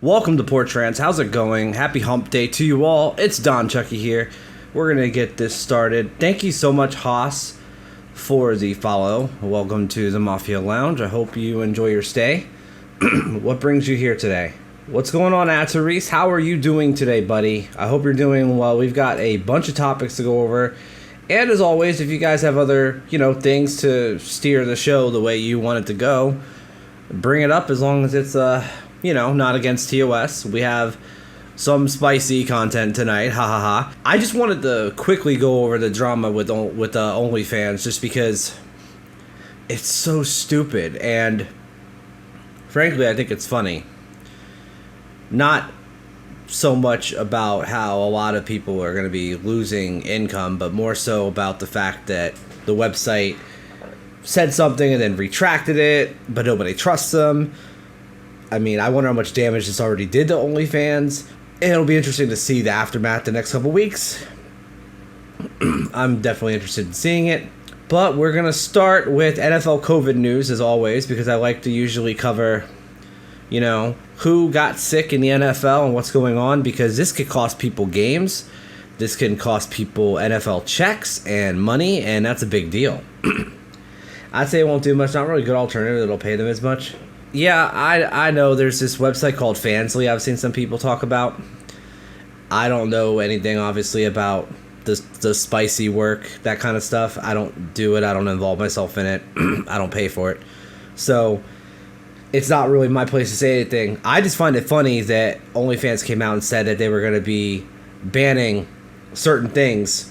Welcome to Porch, Rants. How's it going? Happy hump day to you all. It's Don Chucky here. We're going to get this started. Thank you so much, Haas, for the follow. Welcome to the Mafia Lounge. I hope you enjoy your stay. What brings you here today? What's going on, Atarice? How are you doing today, buddy? I hope you're doing well. We've got a bunch of topics to go over. And as always, if you guys have other, things to steer the show the way you want it to go, bring it up as long as it's, not against TOS. We have some spicy content tonight. Ha ha ha. I just wanted to quickly go over the drama with Onlyfans just because it's so stupid. And frankly, I think it's funny. Not so much about how a lot of people are going to be losing income, but more so about the fact that the website said something and then retracted it, but nobody trusts them. I mean, I wonder how much damage this already did to OnlyFans. And it'll be interesting to see the aftermath the next couple weeks. I'm definitely interested in seeing it. But we're going to start with NFL COVID news, as always, because I like to usually cover, who got sick in the NFL and what's going on, because this could cost people games. This can cost people NFL checks and money, and that's a big deal. I'd say it won't do much. Not really a good alternative that'll pay them as much. Yeah, I know there's this website called Fansly I've seen some people talk about. I don't know anything, obviously, about the spicy work, that kind of stuff. I don't do it. I don't involve myself in it. I don't pay for it. So it's not really my place to say anything. I just find it funny that OnlyFans came out and said that they were going to be banning certain things,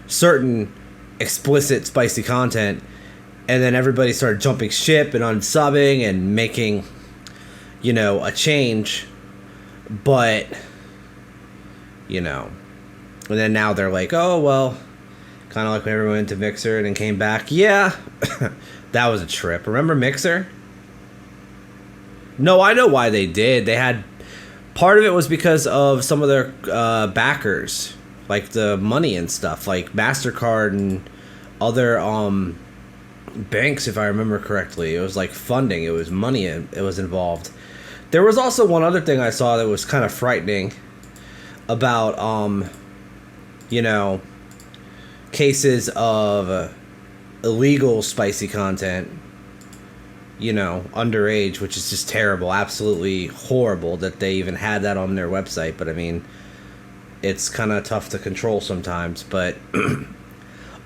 certain explicit spicy content. And then everybody started jumping ship and unsubbing and making, a change. But, and then now they're like, oh, well, kind of like when everyone went to Mixer and then came back. Yeah, that was a trip. Remember Mixer? No, I know why they did. They had, part of it was because of some of their backers, like the money and stuff, like MasterCard and other, banks, if I remember correctly. It was like funding. It was money. It was involved. There was also one other thing I saw that was kind of frightening about, cases of illegal spicy content, underage, which is just terrible. Absolutely horrible that they even had that on their website. But I mean, it's kind of tough to control sometimes. But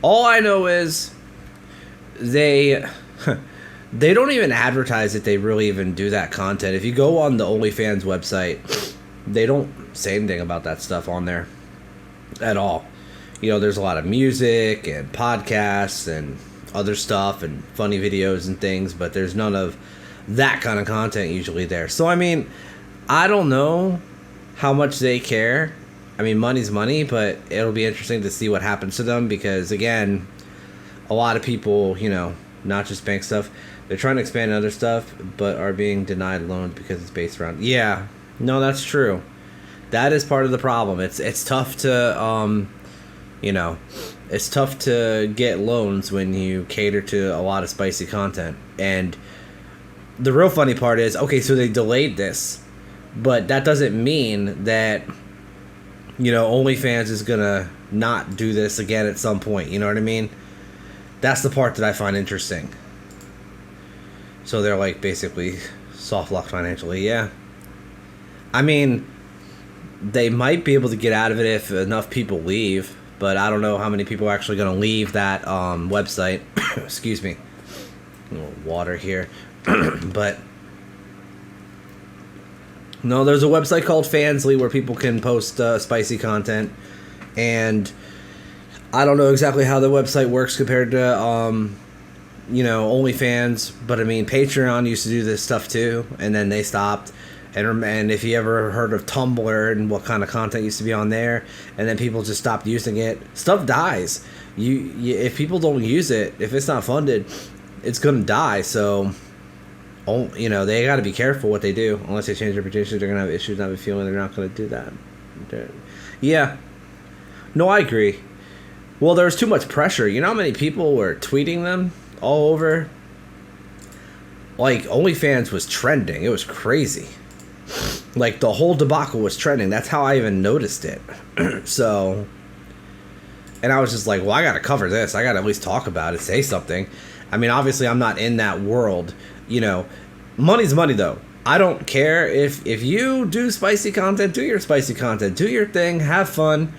all I know is they don't even advertise that they really even do that content. If you go on the OnlyFans website, they don't say anything about that stuff on there at all. There's a lot of music and podcasts and other stuff and funny videos and things, but there's none of that kind of content usually there. So, I mean, I don't know how much they care. I mean, money's money, but it'll be interesting to see what happens to them because, again, a lot of people, not just bank stuff, they're trying to expand other stuff, but are being denied loans because it's based around. Yeah, no, that's true. That is part of the problem. It's tough to, it's tough to get loans when you cater to a lot of spicy content. And the real funny part is, okay, so they delayed this, but that doesn't mean that, OnlyFans is gonna not do this again at some point. You know what I mean? That's the part that I find interesting. So they're like basically soft locked financially. Yeah. I mean, they might be able to get out of it if enough people leave, but I don't know how many people are actually going to leave that website. Excuse me. A little water here. But no, there's a website called Fansly where people can post spicy content, and I don't know exactly how the website works compared to, OnlyFans, but I mean, Patreon used to do this stuff too, and then they stopped. And if you ever heard of Tumblr and what kind of content used to be on there, and then people just stopped using it, stuff dies. If people don't use it, if it's not funded, it's gonna die. So, they got to be careful what they do. Unless they change their reputation, they're gonna have issues. And I have a feeling they're not gonna do that. Yeah, no, I agree. Well, there was too much pressure. You know how many people were tweeting them all over? like, OnlyFans was trending. It was crazy. Like, the whole debacle was trending. That's how I even noticed it. So, and I was just like, well, I gotta cover this. I gotta at least talk about it, say something. I mean, obviously, I'm not in that world. You know, money's money, though. I don't care if you do spicy content, do your spicy content, do your thing, have fun,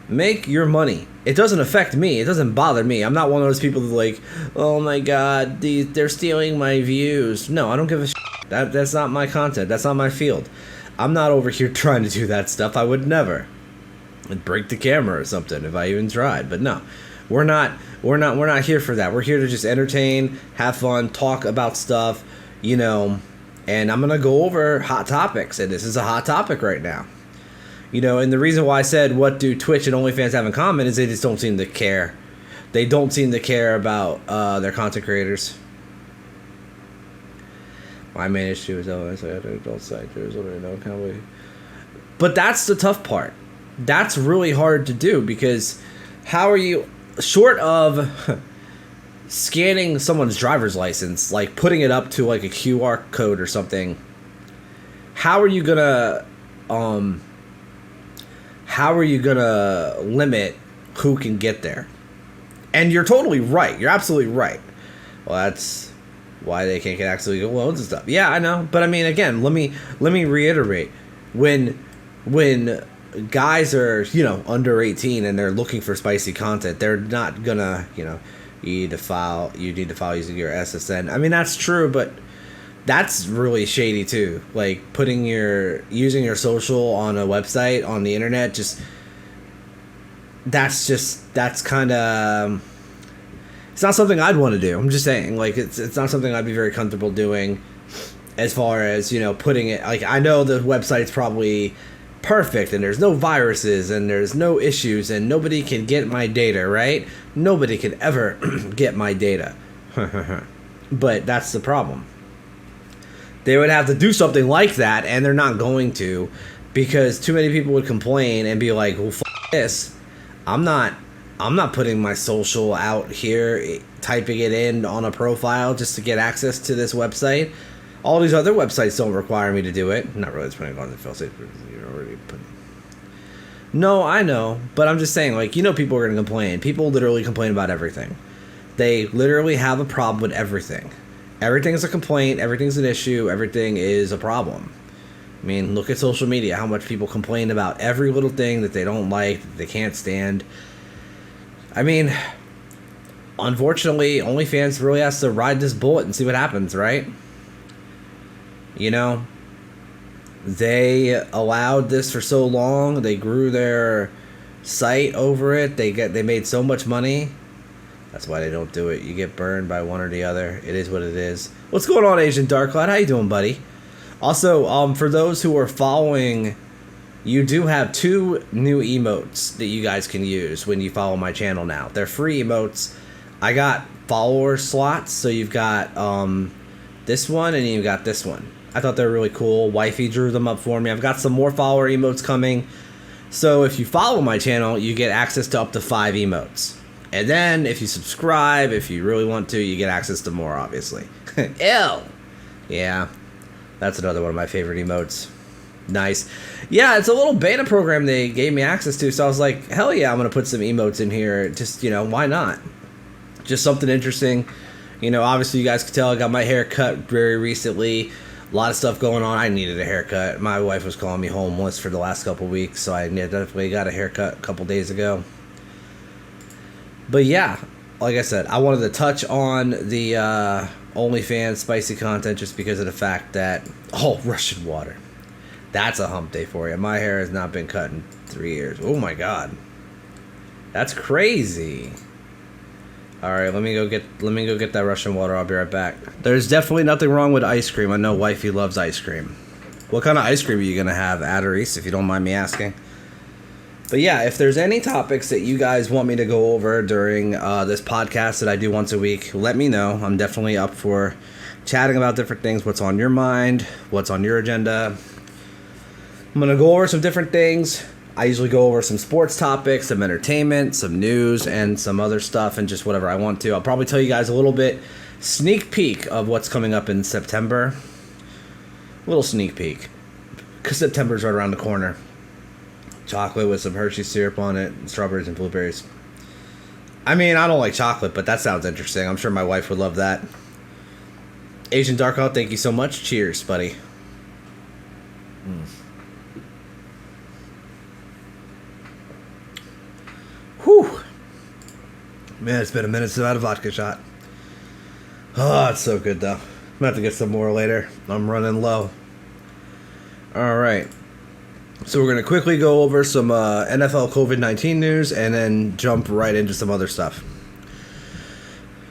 make your money. It doesn't affect me. It doesn't bother me. I'm not one of those people that like, oh my god, they're stealing my views. No, I don't give a shit. That's not my content. That's not my field. I'm not over here trying to do that stuff. I would never. I'd break the camera or something if I even tried. But no, we're not here for that. We're here to just entertain, have fun, talk about stuff, you know. And I'm gonna go over hot topics, and this is a hot topic right now. You know, and the reason why I said what do Twitch and OnlyFans have in common is they just don't seem to care. They don't seem to care about their content creators. My main issue is adult site. But that's the tough part. That's really hard to do because how are you, short of scanning someone's driver's license, like putting it up to like a QR code or something, how are you gonna limit who can get there? And you're totally right. You're absolutely right. Well, that's why they can't get actually get loans and stuff. Yeah, I know. But I mean, again, let me reiterate. When guys are, you know, under 18 and they're looking for spicy content, they're not gonna, you know, you need to file using your SSN. I mean, that's true, but that's really shady too. Like using your social on a website on the internet, that's kind of, it's not something I'd want to do. I'm just saying, like, it's not something I'd be very comfortable doing as far as, you know, putting it, like, I know the website's probably perfect and there's no viruses and there's no issues and nobody can get my data, right? Nobody can ever get my data. But that's the problem. They would have to do something like that, and they're not going to, because too many people would complain and be like, well, f*** this. I'm not putting my social out here, typing it in on a profile just to get access to this website. All these other websites don't require me to do it. Not really putting it on the fail-safe. No, I know, but I'm just saying, like, you know, people are going to complain. People literally complain about everything. They literally have a problem with everything. Everything is a complaint. Everything's an issue. Everything is a problem. I mean, look at social media. How much people complain about every little thing that they don't like, that they can't stand. I mean, unfortunately, OnlyFans really has to ride this bullet and see what happens, right? You know, they allowed this for so long. They grew their site over it. They made so much money. That's why they don't do it. You get burned by one or the other. It is what it is. What's going on, Asian Dark Cloud? How you doing, buddy? Also, for those who are following, you do have 2 new emotes that you guys can use when you follow my channel now. They're free emotes. I got follower slots, so you've got this one and you've got this one. I thought they were really cool. Wifey drew them up for me. I've got some more follower emotes coming. So if you follow my channel, you get access to up to 5 emotes. And then if you subscribe, if you really want to, you get access to more, obviously. Ew. Yeah, that's another one of my favorite emotes. Nice. Yeah, it's a little beta program they gave me access to, so I was like, hell yeah, I'm going to put some emotes in here. Just, you know, why not? Just something interesting. You know, obviously you guys can tell I got my hair cut very recently. A lot of stuff going on. I needed a haircut. My wife was calling me homeless for the last couple weeks, so I definitely got a haircut a couple days ago. But yeah, like I said, I wanted to touch on the OnlyFans spicy content just because of the fact that, oh, Russian water. That's a hump day for you. My hair has not been cut in 3 years. Oh my god. That's crazy. Alright, let me go get that Russian water. I'll be right back. There's definitely nothing wrong with ice cream. I know wifey loves ice cream. What kind of ice cream are you gonna have, Adderese, if you don't mind me asking? But yeah, if there's any topics that you guys want me to go over during this podcast that I do once a week, let me know. I'm definitely up for chatting about different things. What's on your mind? What's on your agenda? I'm going to go over some different things. I usually go over some sports topics, some entertainment, some news, and some other stuff, and just whatever I want to. I'll probably tell you guys a little bit Sneak peek of what's coming up in September. Little sneak peek. Because September's right around the corner. Chocolate with some Hershey syrup on it, and strawberries and blueberries. I mean, I don't like chocolate, but that sounds interesting. I'm sure my wife would love that. Asian Dark Out, thank you so much. Cheers, buddy. Whew. Man, it's been a minute since I had a vodka shot. Oh, it's so good, though. I'm going to have to get some more later. I'm running low. Alright. So we're going to quickly go over some NFL COVID-19 news and then jump right into some other stuff.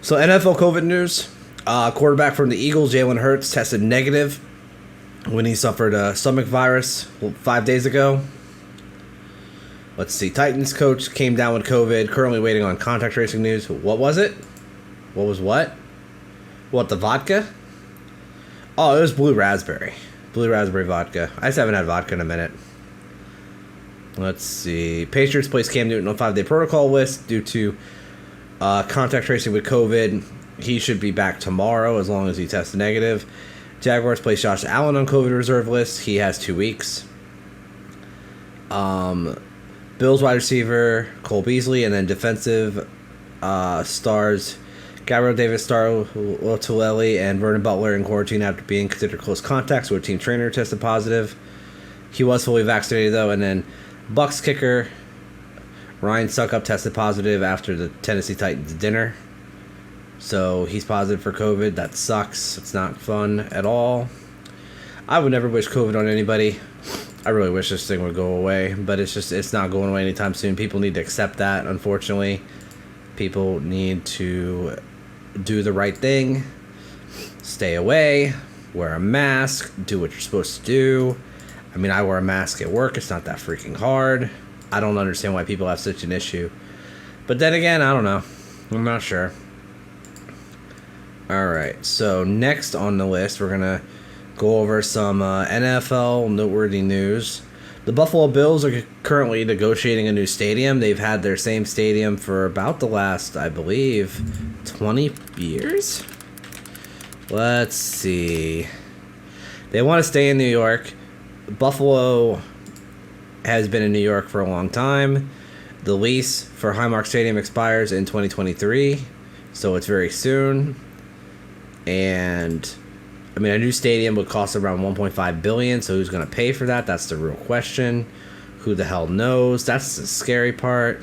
So NFL COVID news. Quarterback from the Eagles, Jalen Hurts, tested negative when he suffered a stomach virus 5 days ago. Let's see. Titans coach came down with COVID, currently waiting on contact tracing news. What was it? What was what? What, the vodka? Oh, it was blue raspberry. Blue raspberry vodka. I just haven't had vodka in a minute. Let's see. Patriots placed Cam Newton on 5-day protocol list due to contact tracing with COVID. He should be back tomorrow as long as he tests negative. Jaguars placed Josh Allen on COVID reserve list. He has 2 weeks. Bills wide receiver Cole Beasley, and then defensive stars Gabriel Davis, Tulele, and Vernon Butler in quarantine after being considered close contacts with a team trainer tested positive. He was fully vaccinated though. And then Bucks kicker Ryan Suckup tested positive after the Tennessee Titans dinner. So he's positive for COVID. That sucks. It's not fun at all. I would never wish COVID on anybody. I really wish this thing would go away, but it's not going away anytime soon. People need to accept that, unfortunately. People need to do the right thing. Stay away. Wear a mask. Do what you're supposed to do. I mean, I wear a mask at work. It's not that freaking hard. I don't understand why people have such an issue. But then again, I don't know. I'm not sure. Alright, so next on the list, we're going to go over some NFL noteworthy news. The Buffalo Bills are currently negotiating a new stadium. They've had their same stadium for about the last, I believe, 20 years? Let's see. They want to stay in New York. Buffalo has been in New York for a long time. The lease for Highmark Stadium expires in 2023, so it's very soon. And I mean, a new stadium would cost around $1.5 billion, so who's going to pay for that? That's the real question. Who the hell knows? That's the scary part.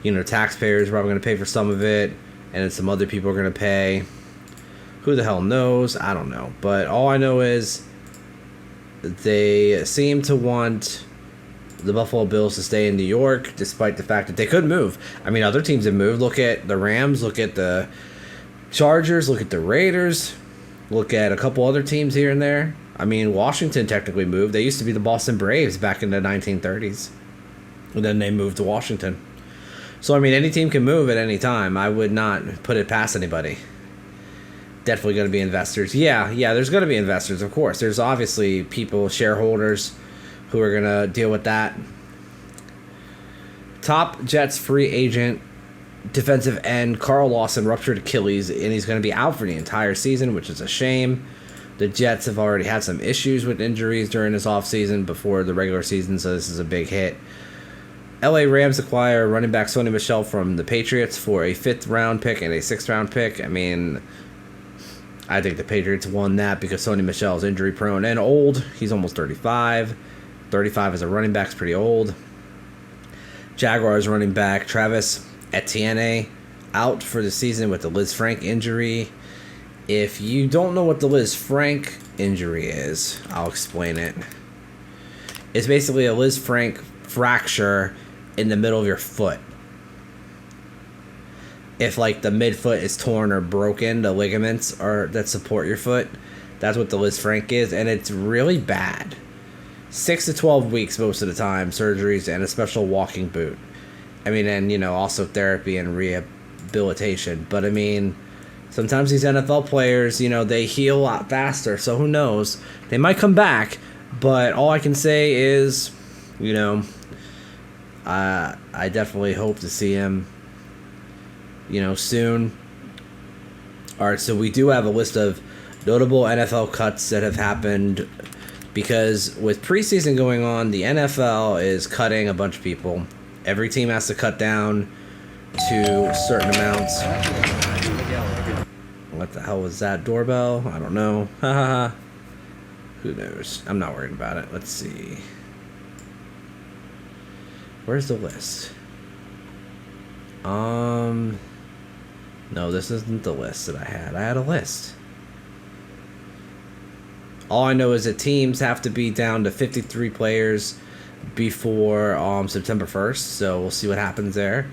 You know, taxpayers are probably going to pay for some of it, and then some other people are going to pay. Who the hell knows? I don't know. But all I know is they seem to want the Buffalo Bills to stay in New York, despite the fact that they could move. I mean, other teams have moved. Look at the Rams. Look at the Chargers. Look at the Raiders. Look at a couple other teams here and there. I mean, Washington technically moved. They used to be the Boston Braves back in the 1930s. And then they moved to Washington. So, I mean, any team can move at any time. I would not put it past anybody. Definitely going to be investors. Yeah, there's going to be investors, of course. There's obviously people, shareholders, who are going to deal with that. Top Jets free agent defensive end Carl Lawson ruptured Achilles, and he's going to be out for the entire season, which is a shame. The Jets have already had some issues with injuries during this offseason before the regular season, so this is a big hit. LA Rams acquire running back Sony Michel from the Patriots for a 5th-round pick and a 6th-round pick. I mean, I think the Patriots won that because Sony Michel is injury-prone and old. He's almost 35. 35 as a running back is pretty old. Jaguars running back Travis Etienne out for the season with the Liz Frank injury. If you don't know what the Liz Frank injury is, I'll explain it. It's basically a Liz Frank fracture in the middle of your foot. If like the midfoot is torn or broken, the ligaments are that support your foot, that's what the Liz Frank is, and it's really bad. 6 to 12 weeks most of the time, surgeries and a special walking boot. I mean, and, you know, also therapy and rehabilitation. But, I mean, sometimes these NFL players, you know, they heal a lot faster. So, who knows? They might come back. But all I can say is, you know, I definitely hope to see him, you know, soon. All right, so we do have a list of notable NFL cuts that have happened because with preseason going on, the NFL is cutting a bunch of people. Every team has to cut down to certain amounts. What the hell was that? Doorbell? I don't know. Who knows? I'm not worried about it. Let's see. Where's the list? No, this isn't the list that I had. I had a list. All I know is that teams have to be down to 53 players before September 1st, so we'll see what happens there.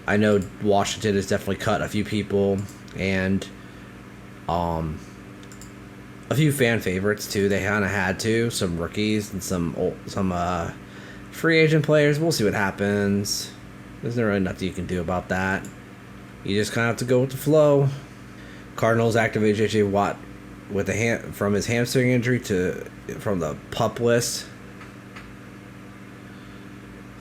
I know Washington has definitely cut a few people, and a few fan favorites too. They kind of had to, some rookies and some free agent players. We'll see what happens. There's no really nothing you can do about that. You just kind of have to go with the flow. Cardinals activated J.J. Watt with from his hamstring injury from the PUP list.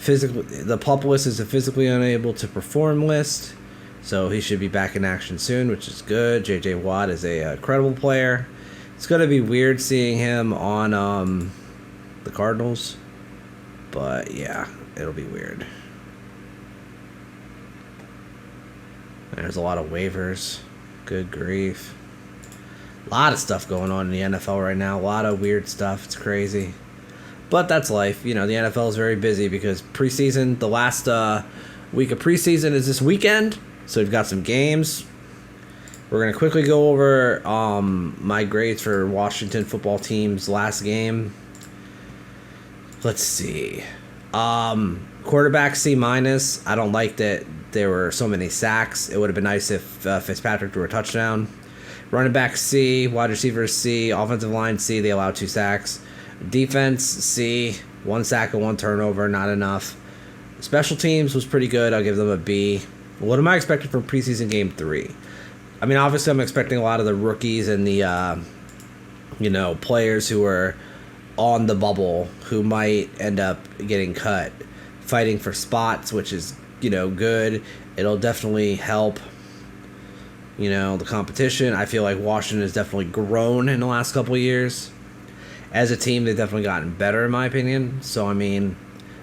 The PUP list is a physically unable to perform list, so he should be back in action soon, which is good. J.J. Watt is a credible player. It's going to be weird seeing him on the Cardinals, but yeah, it'll be weird. There's a lot of waivers. Good grief. A lot of stuff going on in the NFL right now. A lot of weird stuff. It's crazy. But that's life. You know, the NFL is very busy because preseason, the last week of preseason is this weekend. So we've got some games. We're going to quickly go over my grades for Washington football team's last game. Let's see. Quarterback C-. I don't like that there were so many sacks. It would have been nice if Fitzpatrick threw a touchdown. Running back C, wide receiver C, offensive line C, they allowed 2 sacks. Defense C, 1 sack and 1 turnover, not enough. Special teams was pretty good. I'll give them a B. What am I expecting from preseason game 3? I mean, obviously I'm expecting a lot of the rookies and the players who are on the bubble who might end up getting cut, fighting for spots, which is good. It'll definitely help the competition. I feel like Washington has definitely grown in the last couple of years. As a team, they've definitely gotten better, in my opinion. So, I mean,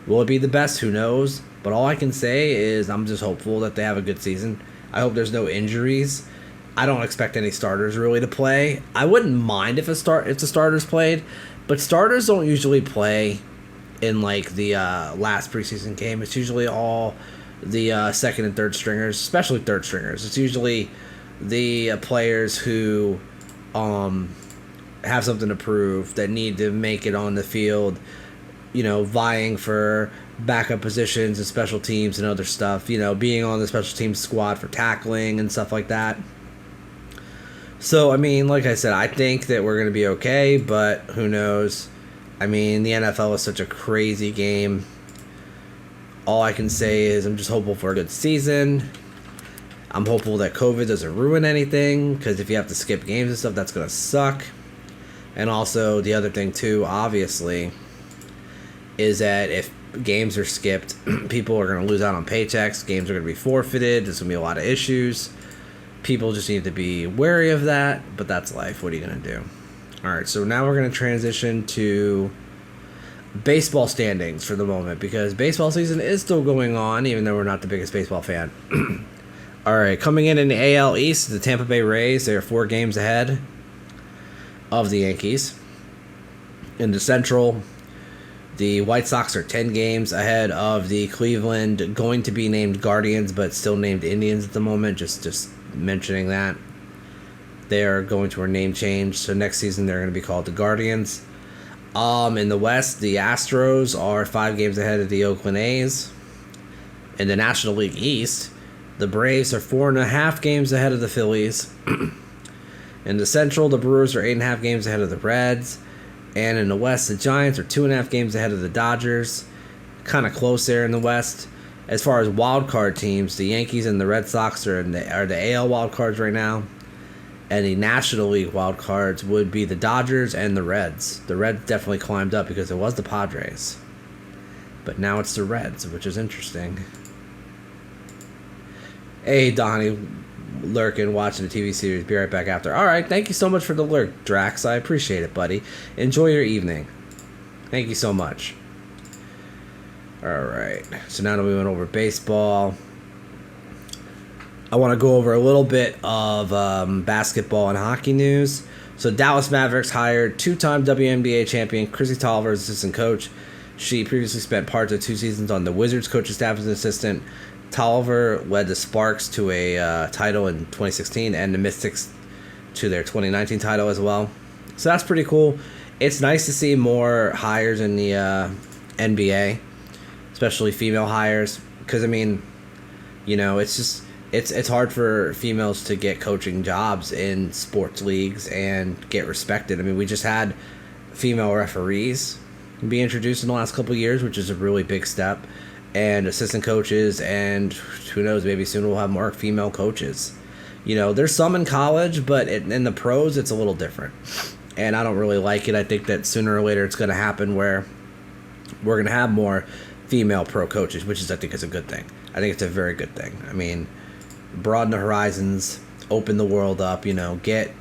will it be the best? Who knows? But all I can say is I'm just hopeful that they have a good season. I hope there's no injuries. I don't expect any starters really to play. I wouldn't mind if the starters played, but starters don't usually play in like the last preseason game. It's usually all the second and third stringers, especially third stringers. It's usually the players who have something to prove, that need to make it on the field, vying for backup positions and special teams and other stuff, being on the special teams squad for tackling and stuff like that. So, I mean, like I said, I think that we're going to be okay, but who knows? I mean, the NFL is such a crazy game. All I can say is I'm just hopeful for a good season. I'm hopeful that COVID doesn't ruin anything, because if you have to skip games and stuff, that's going to suck. And also, the other thing, too, obviously, is that if games are skipped, people are going to lose out on paychecks. Games are going to be forfeited. There's going to be a lot of issues. People just need to be wary of that, but that's life. What are you going to do? All right, so now we're going to transition to baseball standings for the moment, because baseball season is still going on, even though we're not the biggest baseball fan. All right, coming in the AL East, the Tampa Bay Rays, they're 4 games ahead of the Yankees. In the Central, the White Sox are 10 games ahead of the Cleveland, going to be named Guardians, but still named Indians at the moment, just mentioning that. They're going to a name change, so next season they're going to be called the Guardians. In the West, the Astros are 5 games ahead of the Oakland A's. In the National League East, the Braves are 4.5 games ahead of the Phillies. In the Central, the Brewers are 8.5 games ahead of the Reds. And in the West, the Giants are 2.5 games ahead of the Dodgers. Kind of close there in the West. As far as wild card teams, the Yankees and the Red Sox are the AL wild cards right now. And the National League wild cards would be the Dodgers and the Reds. The Reds definitely climbed up because it was the Padres. But now it's the Reds, which is interesting. Hey, Donnie. lurking, watching the TV series. Be right back after. All right, thank you so much for the lurk, Drax. I appreciate it, buddy. Enjoy your evening. Thank you so much. All right, so now that we went over baseball, I want to go over a little bit of basketball and hockey news. So Dallas Mavericks hired two-time WNBA champion Chrissy Tolliver as assistant coach. She previously spent parts of 2 seasons on the Wizards coaching staff as an assistant. Tolliver led the Sparks to a title in 2016 and the Mystics to their 2019 title as well. So that's pretty cool. It's nice to see more hires in the NBA, especially female hires, because I mean, you know, it's hard for females to get coaching jobs in sports leagues and get respected. I mean, we just had female referees be introduced in the last couple of years, which is a really big step, and assistant coaches, and who knows, maybe soon we'll have more female coaches. You know, there's some in college, but in the pros, it's a little different, and I don't really like it. I think that sooner or later it's going to happen where we're going to have more female pro coaches, which is, I think, is a good thing. I think it's a very good thing. I mean, broaden the horizons, open the world up, you know, get,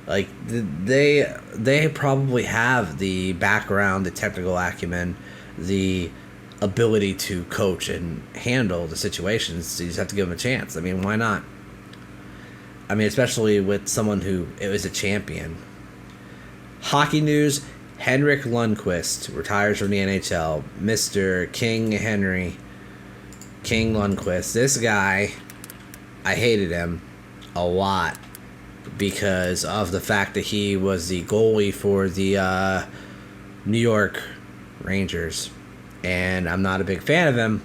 like, they probably have the background, the technical acumen, the ability to coach and handle the situations. So you just have to give them a chance. I mean, why not? I mean, especially with someone who is a champion. Hockey news, Henrik Lundqvist retires from the NHL. Mr. King Lundqvist. This guy, I hated him a lot because of the fact that he was the goalie for the New York Rangers, and I'm not a big fan of him.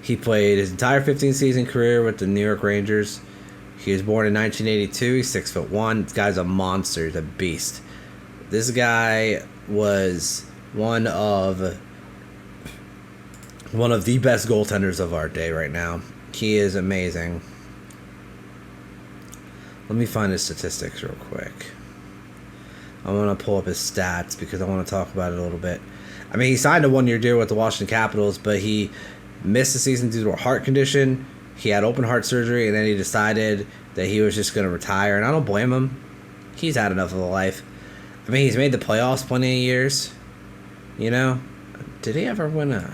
He played his entire 15-season career with the New York Rangers. He was born in 1982. He's 6'1". This guy's a monster. He's a beast. This guy was one of the best goaltenders of our day right now. He is amazing. Let me find his statistics real quick. I want to pull up his stats because I want to talk about it a little bit. I mean, he signed a 1-year deal with the Washington Capitals, but he missed the season due to a heart condition. He had open heart surgery, and then he decided that he was just going to retire, and I don't blame him. He's had enough of a life. I mean, he's made the playoffs plenty of years. You know? Did he ever win a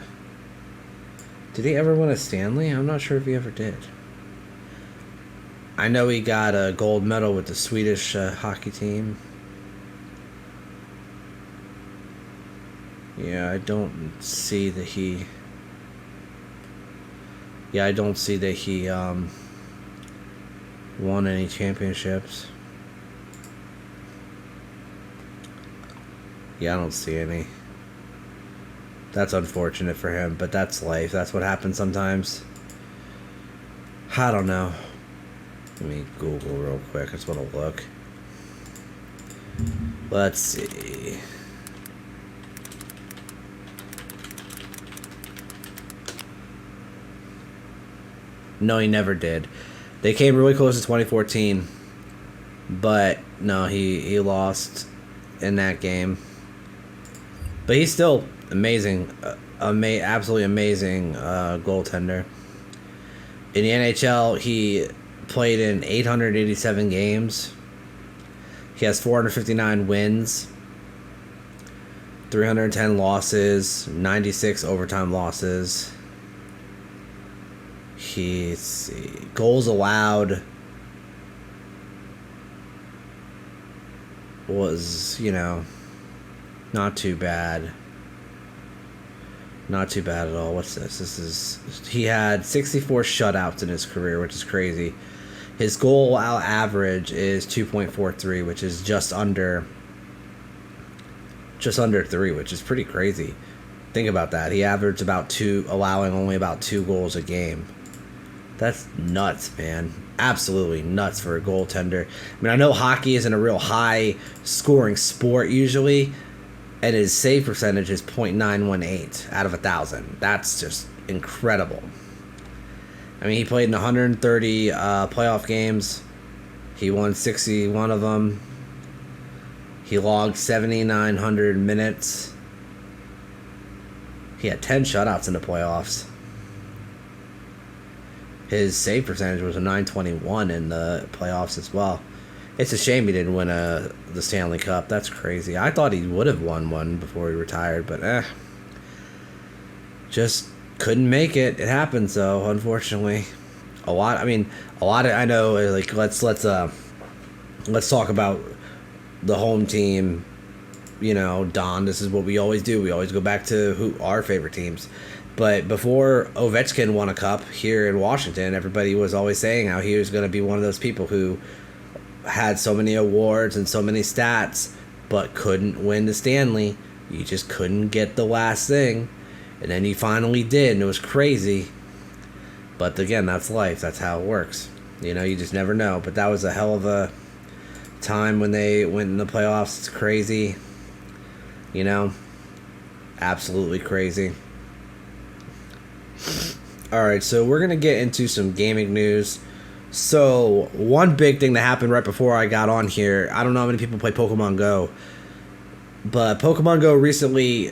Stanley? I'm not sure if he ever did. I know he got a gold medal with the Swedish hockey team. Yeah, I don't see that he won any championships. Yeah, I don't see any. That's unfortunate for him, but that's life. That's what happens sometimes. I don't know. Let me Google real quick. I just want to look. Let's see. No, he never did. They came really close to 2014, but no, he lost in that game. But he's still amazing, absolutely amazing goaltender. In the NHL, he played in 887 games. He has 459 wins, 310 losses, 96 overtime losses. Goals allowed was, not too bad. Not too bad at all. What's this? He had 64 shutouts in his career, which is crazy. His goal out average is 2.43, which is just under 3, which is pretty crazy. Think about that. He averaged about 2, allowing only about 2 goals a game. That's nuts, man. Absolutely nuts for a goaltender. I mean, I know hockey isn't a real high-scoring sport usually, and his save percentage is .918 out of 1,000. That's just incredible. I mean, he played in 130 playoff games. He won 61 of them. He logged 7,900 minutes. He had 10 shutouts in the playoffs. his save percentage was a 921 in the playoffs as well. It's a shame he didn't win the Stanley Cup. That's crazy. I thought he would have won one before he retired, but just couldn't make it. It happens though, unfortunately. I know, like, let's talk about the home team. You know, Don, this is what we always do. We always go back to our favorite teams. But before Ovechkin won a cup here in Washington, everybody was always saying how he was going to be one of those people who had so many awards and so many stats, but couldn't win the Stanley. You just couldn't get the last thing. And then he finally did, and it was crazy. But again, that's life. That's how it works. You know, you just never know. But that was a hell of a time when they went in the playoffs. It's crazy. You know, absolutely crazy. All right, so we're going to get into some gaming news. So one big thing that happened right before I got on here, I don't know how many people play Pokemon Go, but Pokemon Go recently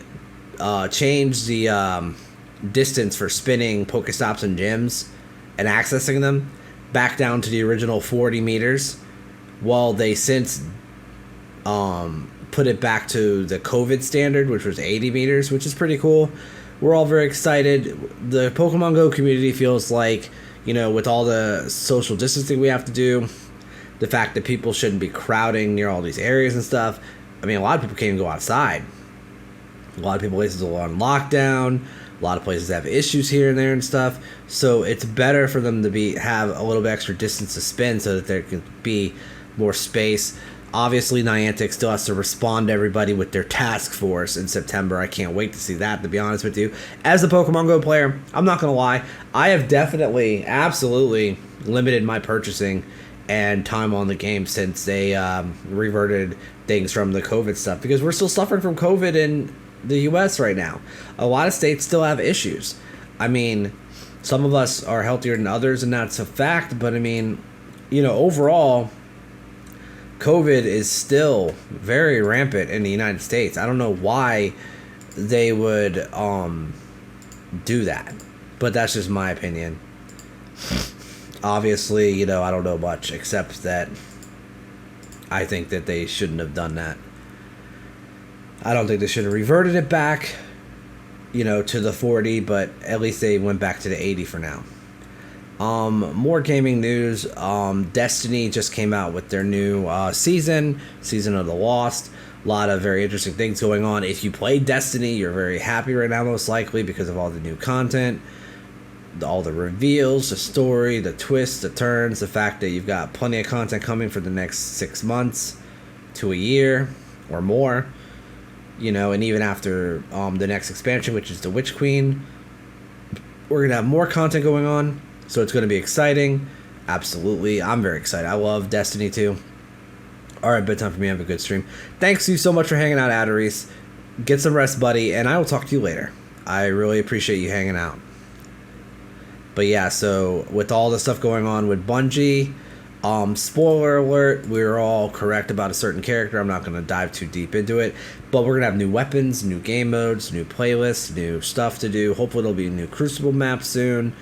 changed the distance for spinning Pokestops and gyms and accessing them back down to the original 40 meters, while they since put it back to the COVID standard, which was 80 meters, which is pretty cool. We're all very excited. The Pokemon Go community feels like, you know, with all the social distancing we have to do, the fact that people shouldn't be crowding near all these areas and stuff. I mean, a lot of people can't even go outside. A lot of places are on lockdown. A lot of places have issues here and there and stuff. So it's better for them to have a little bit extra distance to spin so that there can be more space. Obviously, Niantic still has to respond to everybody with their task force in September. I can't wait to see that, to be honest with you. As a Pokemon Go player, I'm not going to lie, I have definitely, absolutely limited my purchasing and time on the game since they reverted things from the COVID stuff, because we're still suffering from COVID in the U.S. right now. A lot of states still have issues. I mean, some of us are healthier than others, and that's a fact, but I mean, you know, overall, COVID is still very rampant in the United States. I don't know why they would do that, but that's just my opinion. Obviously, you know, I don't know much except that I think that they shouldn't have done that. I don't think they should have reverted it back, you know, to the 40, but at least they went back to the 80 for now. More gaming news. Destiny just came out with their new season of the Lost. A lot of very interesting things going on. If you play Destiny, you're very happy right now, most likely, because of all the new content, all the reveals, the story, the twists, the turns, the fact that you've got plenty of content coming for the next 6 months to a year or more. You know, and even after the next expansion, which is the Witch Queen, we're going to have more content going on. So it's going to be exciting. Absolutely. I'm very excited. I love Destiny 2. All right, bedtime for me. Have a good stream. Thanks you so much for hanging out, Adderese. Get some rest, buddy, and I will talk to you later. I really appreciate you hanging out. But yeah, so with all the stuff going on with Bungie, spoiler alert, we were all correct about a certain character. I'm not going to dive too deep into it, but we're going to have new weapons, new game modes, new playlists, new stuff to do. Hopefully there'll be a new Crucible map soon.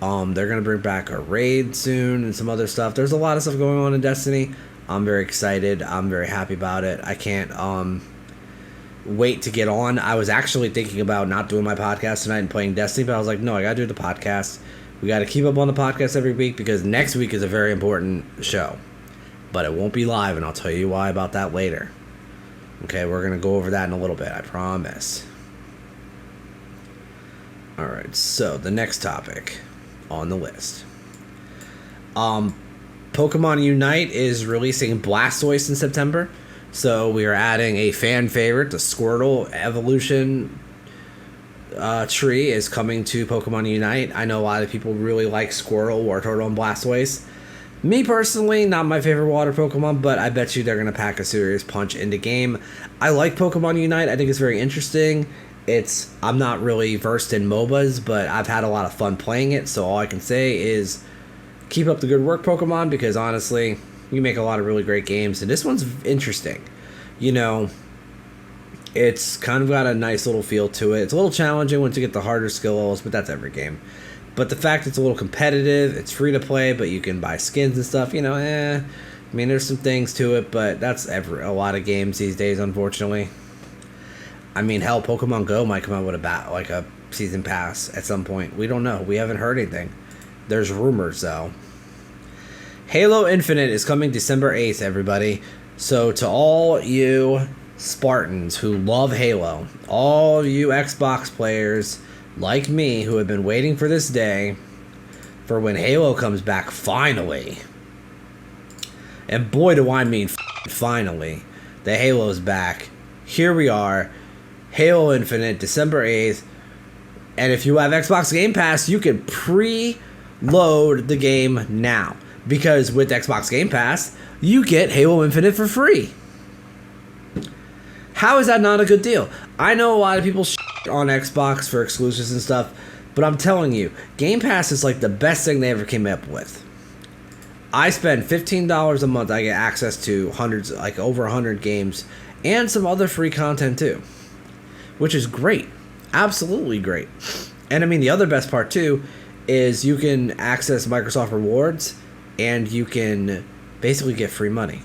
They're going to bring back a raid soon and some other stuff. There's a lot of stuff going on in Destiny. I'm very excited. I'm very happy about it. I can't wait to get on. I was actually thinking about not doing my podcast tonight and playing Destiny, but I was like, no, I got to do the podcast. We got to keep up on the podcast every week, because next week is a very important show. But it won't be live, and I'll tell you why about that later. Okay, we're going to go over that in a little bit, I promise. All right, so the next topic on the list. Pokemon Unite is releasing Blastoise in September. So we are adding a fan favorite, the Squirtle evolution tree is coming to Pokemon Unite. I know a lot of people really like Squirtle, Wartortle, and Blastoise. Me personally, not my favorite water Pokemon, but I bet you they're going to pack a serious punch into game. I like Pokemon Unite. I think it's very interesting. I'm not really versed in MOBAs, but I've had a lot of fun playing it, so all I can say is keep up the good work, Pokemon, because honestly, you make a lot of really great games, and this one's interesting. You know, It's kind of got a nice little feel to it. It's a little challenging once you get the harder skill levels, but that's every game. But the fact it's a little competitive, it's free to play, but you can buy skins and stuff, I mean, there's some things to it, but that's a lot of games these days, unfortunately. I mean, hell, Pokemon Go might come out with a season pass at some point. We don't know. We haven't heard anything. There's rumors, though. Halo Infinite is coming December 8th, everybody. So to all you Spartans who love Halo, all you Xbox players like me who have been waiting for this day, for when Halo comes back finally. And boy, do I mean finally. The Halo's back. Here we are. Halo Infinite, December 8th. And if you have Xbox Game Pass, you can pre-load the game now. Because with Xbox Game Pass, you get Halo Infinite for free. How is that not a good deal? I know a lot of people on Xbox for exclusives and stuff, but I'm telling you, Game Pass is like the best thing they ever came up with. I spend $15 a month. I get access to hundreds, like over 100 games, and some other free content too, which is great. Absolutely great. And I mean, the other best part too is you can access Microsoft Rewards, and you can basically get free money.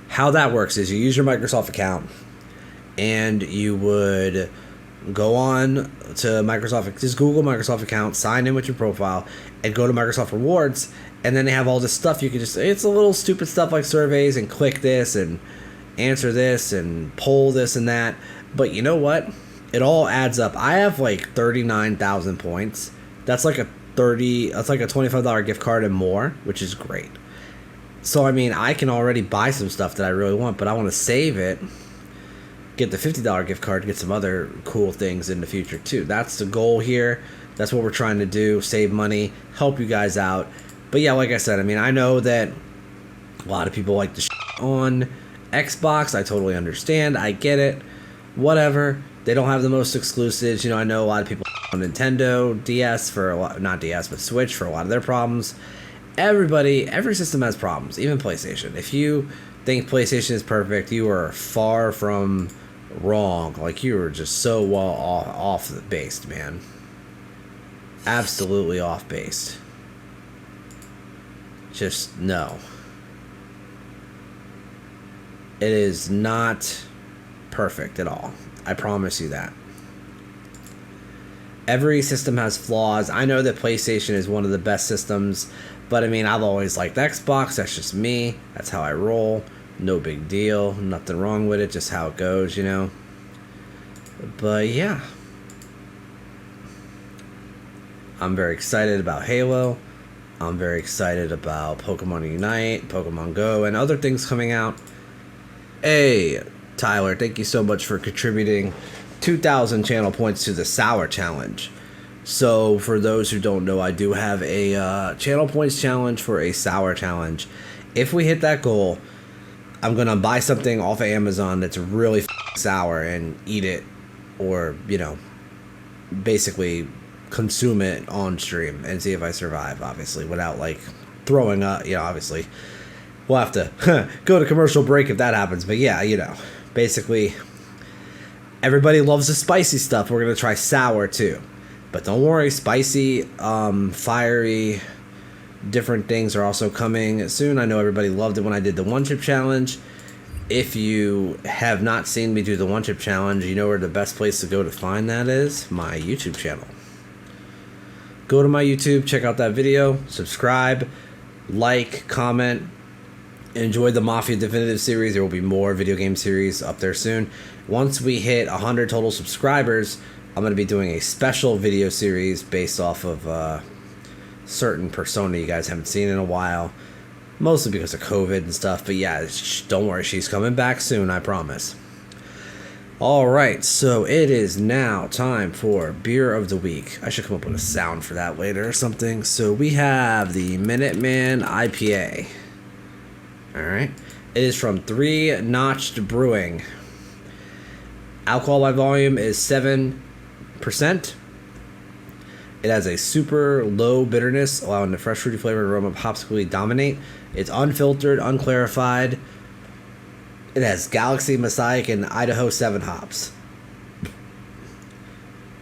How that works is you use your Microsoft account, and you would go on to Microsoft, just Google Microsoft account, sign in with your profile, and go to Microsoft Rewards, and then they have all this stuff you can just, it's a little stupid stuff like surveys, and click this, and answer this, and poll this and that, but you know what? It all adds up. I have like 39,000 points. That's like a $25 gift card and more, which is great. So, I mean, I can already buy some stuff that I really want, but I want to save it, get the $50 gift card, get some other cool things in the future, too. That's the goal here. That's what we're trying to do, save money, help you guys out. But, yeah, like I said, I mean, I know that a lot of people like to on Xbox. I totally understand. I get it. Whatever. They don't have the most exclusives. I know a lot of people on Nintendo DS for a lot, not DS, but Switch for a lot of their problems. Every system has problems, even PlayStation. If you think PlayStation is perfect, you are far from wrong. Like, you are just so well off the base, man. Absolutely off base. Just no. It is not perfect at all. I promise you that. Every system has flaws. I know that PlayStation is one of the best systems, but I mean, I've always liked Xbox. That's just me. That's how I roll. No big deal. Nothing wrong with it. Just how it goes, But yeah. I'm very excited about Halo. I'm very excited about Pokemon Unite, Pokemon Go, and other things coming out. Hey, Tyler, thank you so much for contributing 2,000 channel points to the Sour Challenge. So, for those who don't know, I do have a channel points challenge for a Sour Challenge. If we hit that goal, I'm going to buy something off of Amazon that's really sour and eat it, or, basically consume it on stream and see if I survive, obviously, without, throwing up, obviously. We'll have to go to commercial break if that happens, but yeah, basically, everybody loves the spicy stuff. We're going to try sour, too. But don't worry, spicy, fiery, different things are also coming soon. I know everybody loved it when I did the One Chip Challenge. If you have not seen me do the One Chip Challenge, you know where the best place to go to find that is? My YouTube channel. Go to my YouTube, check out that video, subscribe, like, comment, enjoy the Mafia Definitive series. There will be more video game series up there soon. Once we hit 100 total subscribers, I'm going to be doing a special video series based off of a certain persona you guys haven't seen in a while. Mostly because of COVID and stuff. But yeah, don't worry. She's coming back soon, I promise. Alright, so it is now time for Beer of the Week. I should come up with a sound for that later or something. So we have the Minuteman IPA. Alright. It is from 3 Notched Brewing. Alcohol by volume is 7%. It has a super low bitterness, allowing the fresh fruity flavor and aroma of hops to dominate. It's unfiltered, unclarified, It has Galaxy, Mosaic, and Idaho 7 hops.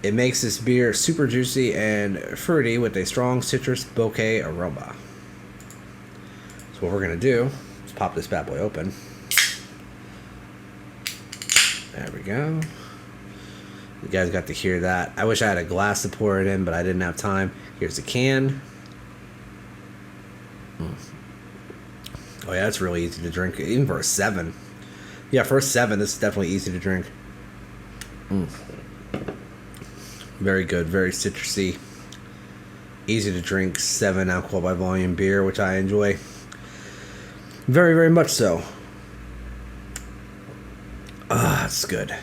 It makes this beer super juicy and fruity with a strong citrus bouquet aroma. So what we're going to do is pop this bad boy open. There we go. You guys got to hear that. I wish I had a glass to pour it in, but I didn't have time. Here's the can. Oh yeah, it's really easy to drink, even for a 7. Yeah, for a 7, this is definitely easy to drink. Very good, very citrusy. Easy to drink 7 alcohol by volume beer, which I enjoy. Very, very much so. Ah, it's good.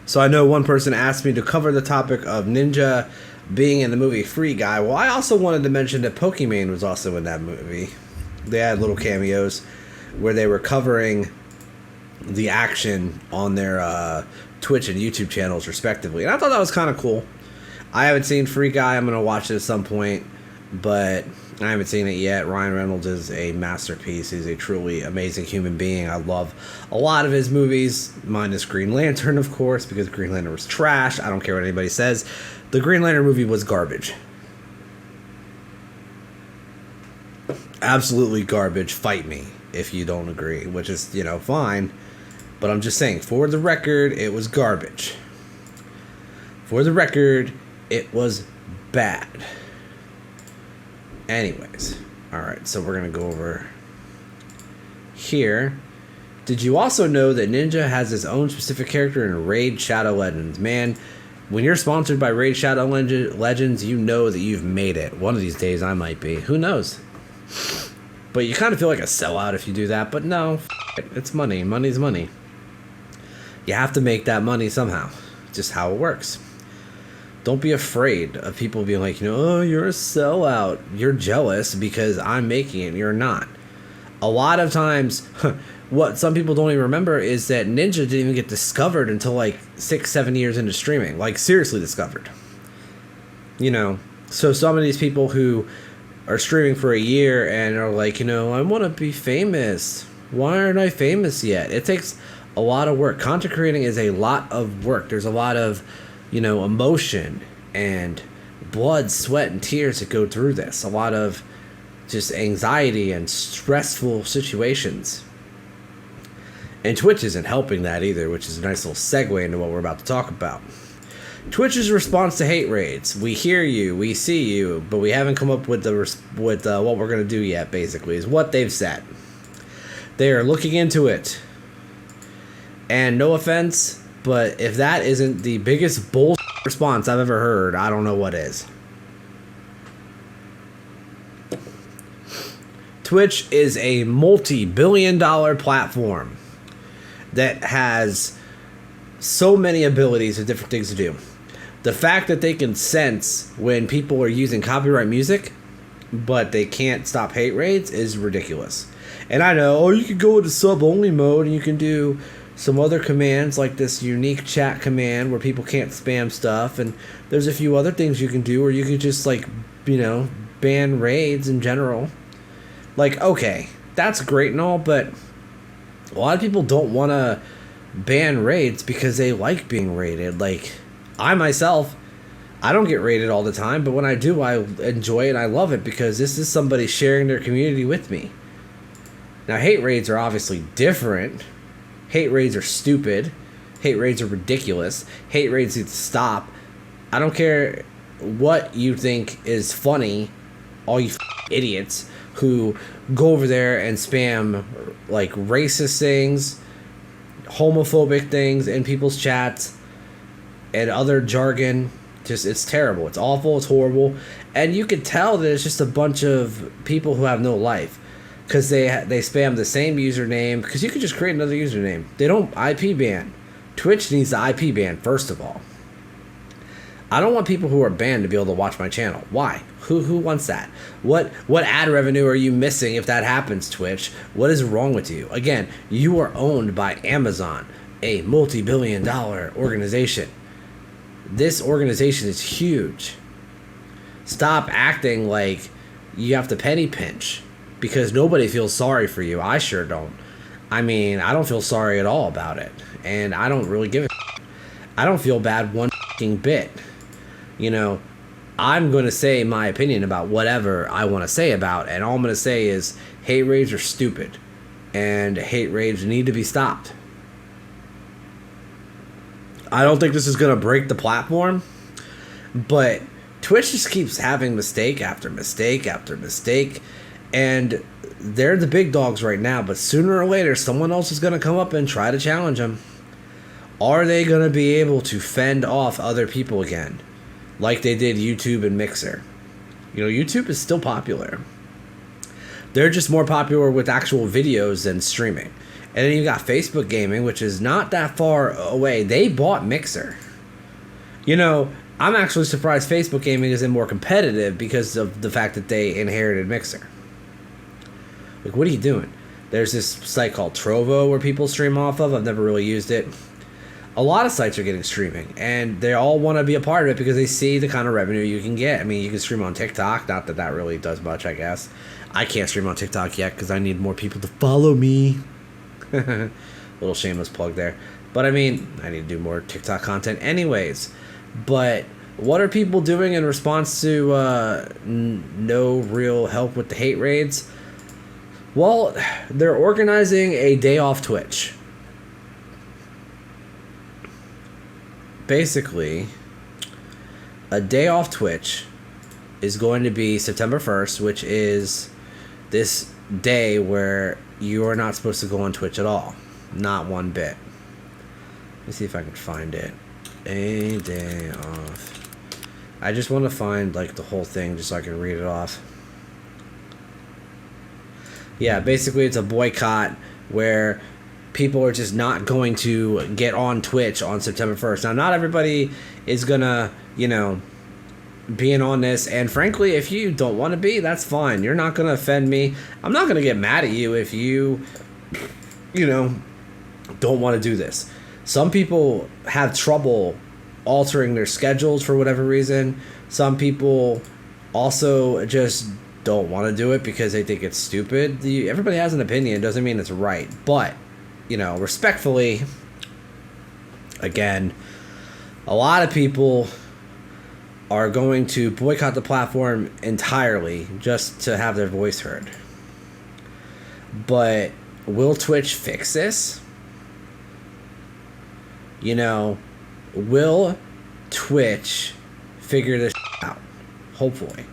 So I know one person asked me to cover the topic of Ninja being in the movie Free Guy. Well, I also wanted to mention that Pokemon was also in that movie. They had little cameos where they were covering the action on their Twitch and YouTube channels respectively. And I thought that was kind of cool. I haven't seen Free Guy. I'm going to watch it at some point, but I haven't seen it yet. Ryan Reynolds is a masterpiece. He's a truly amazing human being. I love a lot of his movies, minus Green Lantern, of course, because Green Lantern was trash. I don't care what anybody says. The Green Lantern movie was garbage. Absolutely garbage. Fight me if you don't agree, which is, fine. But I'm just saying, for the record, it was garbage. For the record, it was bad. Anyways, alright, so we're going to go over here. Did you also know that Ninja has his own specific character in Raid Shadow Legends? Man, when you're sponsored by Raid Shadow Legends, you know that you've made it. One of these days I might be. Who knows? But you kind of feel like a sellout if you do that. But no, it's money. Money's money. You have to make that money somehow. Just how it works. Don't be afraid of people being like, oh, you're a sellout. You're jealous because I'm making it. You're not. A lot of times, what some people don't even remember is that Ninja didn't even get discovered until like 6-7 years into streaming. Like, seriously discovered. So some of these people who are streaming for a year and are like, I want to be famous. Why aren't I famous yet? It takes a lot of work. Content creating is a lot of work. There's a lot of emotion and blood, sweat, and tears that go through this. A lot of just anxiety and stressful situations. And Twitch isn't helping that either, which is a nice little segue into what we're about to talk about. Twitch's response to hate raids. We hear you, we see you, but we haven't come up with what we're going to do yet, basically, is what they've said. They are looking into it. And no offense, but if that isn't the biggest bullshit response I've ever heard, I don't know what is. Twitch is a multi-billion-dollar platform that has so many abilities of different things to do. The fact that they can sense when people are using copyright music, but they can't stop hate raids, is ridiculous. And I know, you can go into sub-only mode and you can do some other commands like this unique chat command where people can't spam stuff, and there's a few other things you can do, or you could just ban raids in general. Like, okay, that's great and all, but a lot of people don't want to ban raids because they like being raided. Like, I myself, I don't get raided all the time, but when I do, I enjoy it. I love it because this is somebody sharing their community with me. Now, hate raids are obviously different. Hate raids are stupid. Hate raids are ridiculous. Hate raids need to stop. I don't care what you think is funny, all you idiots who go over there and spam like racist things, homophobic things in people's chats, and other jargon. Just, it's terrible. It's awful. It's horrible. And you can tell that it's just a bunch of people who have no life. Because they spam the same username. Because you could just create another username. They don't IP ban. Twitch needs to IP ban, first of all. I don't want people who are banned to be able to watch my channel. Why? Who wants that? What ad revenue are you missing if that happens, Twitch? What is wrong with you? Again, you are owned by Amazon, a multi-billion-dollar organization. This organization is huge. Stop acting like you have to penny pinch. because nobody feels sorry for you. I sure don't. I mean, I don't feel sorry at all about it, and I don't really give a shit. I don't feel bad one fucking bit. You know, I'm going to say my opinion about whatever I want to say about, and all I'm going to say is hate raids are stupid, and hate raids need to be stopped. I don't think this is going to break the platform, but Twitch just keeps having mistake after mistake after mistake, and they're the big dogs right now, but sooner or later someone else is going to come up and try to challenge them. Are they going to be able to fend off other people again, like they did YouTube and Mixer? You know, YouTube is still popular. They're just more popular with actual videos than streaming. And then you got Facebook Gaming, which is not that far away. They bought Mixer. You know, I'm actually surprised Facebook Gaming isn't more competitive because of the fact that they inherited Mixer. Like, what are you doing? There's this site called Trovo where people stream off of. I've never really used it. A lot of sites are getting streaming, and they all want to be a part of it because they see the kind of revenue you can get. I mean, you can stream on TikTok. Not that that really does much, I guess. I can't stream on TikTok yet because I need more people to follow me. Little shameless plug there. But I mean, I need to do more TikTok content anyways. But what are people doing in response to no real help with the hate raids? Well, they're organizing a day off Twitch. Basically, a day off Twitch is going to be September 1st, which is this day where you are not supposed to go on Twitch at all. Not one bit. Let me see if I can find it. A day off. I just want to find like the whole thing just so I can read it off. Yeah, basically it's a boycott where people are just not going to get on Twitch on September 1st. Now, not everybody is gonna, you know, be in on this, and frankly, if you don't want to be, that's fine. You're not gonna offend me. I'm not gonna get mad at you if you know, don't want to do this. Some people have trouble altering their schedules for whatever reason. Some people also just don't want to do it because they think it's stupid. Everybody has an opinion. Doesn't mean it's right. But, you know, respectfully, again, a lot of people are going to boycott the platform entirely just to have their voice heard. But will Twitch fix this? You know, will Twitch figure this out? Hopefully.